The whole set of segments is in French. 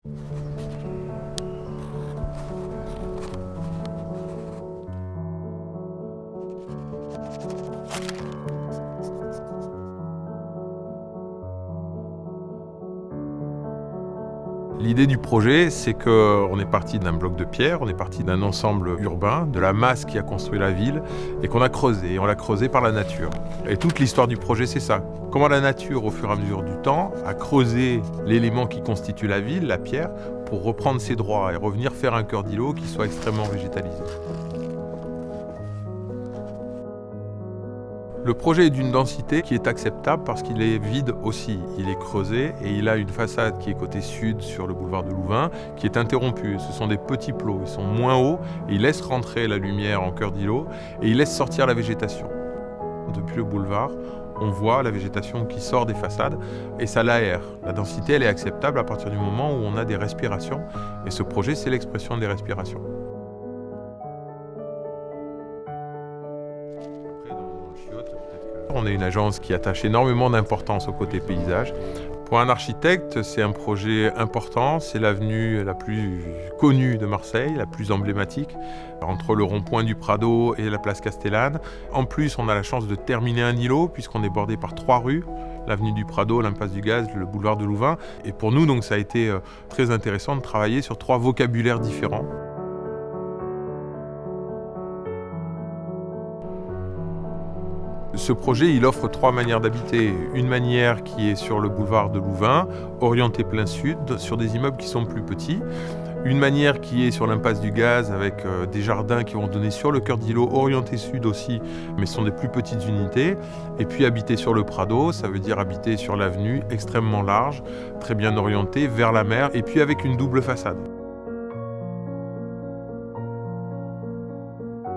L'idée du projet, c'est qu'on est parti d'un bloc de pierre, on est parti d'un ensemble urbain, de la masse qui a construit la ville, et qu'on a creusé, et on l'a creusé par la nature. Et toute l'histoire du projet, c'est ça. Comment la nature, au fur et à mesure du temps, a creusé l'élément qui constitue la ville, la pierre, pour reprendre ses droits et revenir faire un cœur d'îlot qui soit extrêmement végétalisé. Le projet est d'une densité qui est acceptable parce qu'il est vide aussi. Il est creusé et il a une façade qui est côté sud sur le boulevard de Louvain qui est interrompue. Ce sont des petits plots, ils sont moins hauts et ils laissent rentrer la lumière en cœur d'îlot et ils laissent sortir la végétation. Depuis le boulevard, on voit la végétation qui sort des façades et ça l'aère. La densité, elle est acceptable à partir du moment où on a des respirations et ce projet, c'est l'expression des respirations. On est une agence qui attache énormément d'importance au côté paysage. Pour un architecte, c'est un projet important, c'est l'avenue la plus connue de Marseille, la plus emblématique, entre le rond-point du Prado et la place Castellane. En plus, on a la chance de terminer un îlot, puisqu'on est bordé par 3 rues, l'avenue du Prado, l'impasse du Gaz, le boulevard de Louvain. Et pour nous, donc, ça a été très intéressant de travailler sur 3 vocabulaires différents. Ce projet, il offre 3 manières d'habiter. Une manière qui est sur le boulevard de Louvain, orienté plein sud, sur des immeubles qui sont plus petits. Une manière qui est sur l'impasse du Gaz, avec des jardins qui vont donner sur le cœur d'îlot, orienté sud aussi, mais ce sont des plus petites unités. Et puis habiter sur le Prado, ça veut dire habiter sur l'avenue, extrêmement large, très bien orientée, vers la mer, et puis avec une double façade.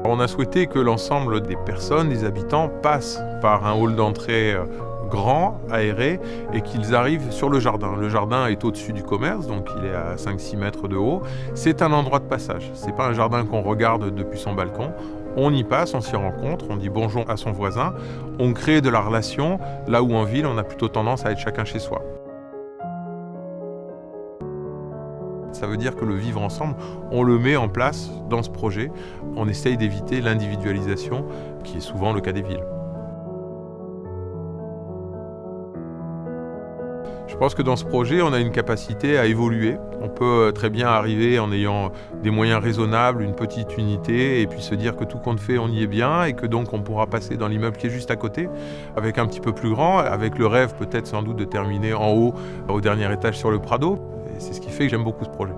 On a souhaité que l'ensemble des personnes, des habitants, passent par un hall d'entrée grand, aéré, et qu'ils arrivent sur le jardin. Le jardin est au-dessus du commerce, donc il est à 5-6 mètres de haut. C'est un endroit de passage. Ce n'est pas un jardin qu'on regarde depuis son balcon. On y passe, on s'y rencontre, on dit bonjour à son voisin. On crée de la relation, là où en ville, on a plutôt tendance à être chacun chez soi. Ça veut dire que le vivre ensemble, on le met en place dans ce projet. On essaye d'éviter l'individualisation, qui est souvent le cas des villes. Je pense que dans ce projet, on a une capacité à évoluer. On peut très bien arriver en ayant des moyens raisonnables, une petite unité, et puis se dire que tout compte fait, on y est bien, et que donc on pourra passer dans l'immeuble qui est juste à côté, avec un petit peu plus grand, avec le rêve peut-être sans doute de terminer en haut, au dernier étage sur le Prado. Et c'est ce qui fait que j'aime beaucoup ce projet.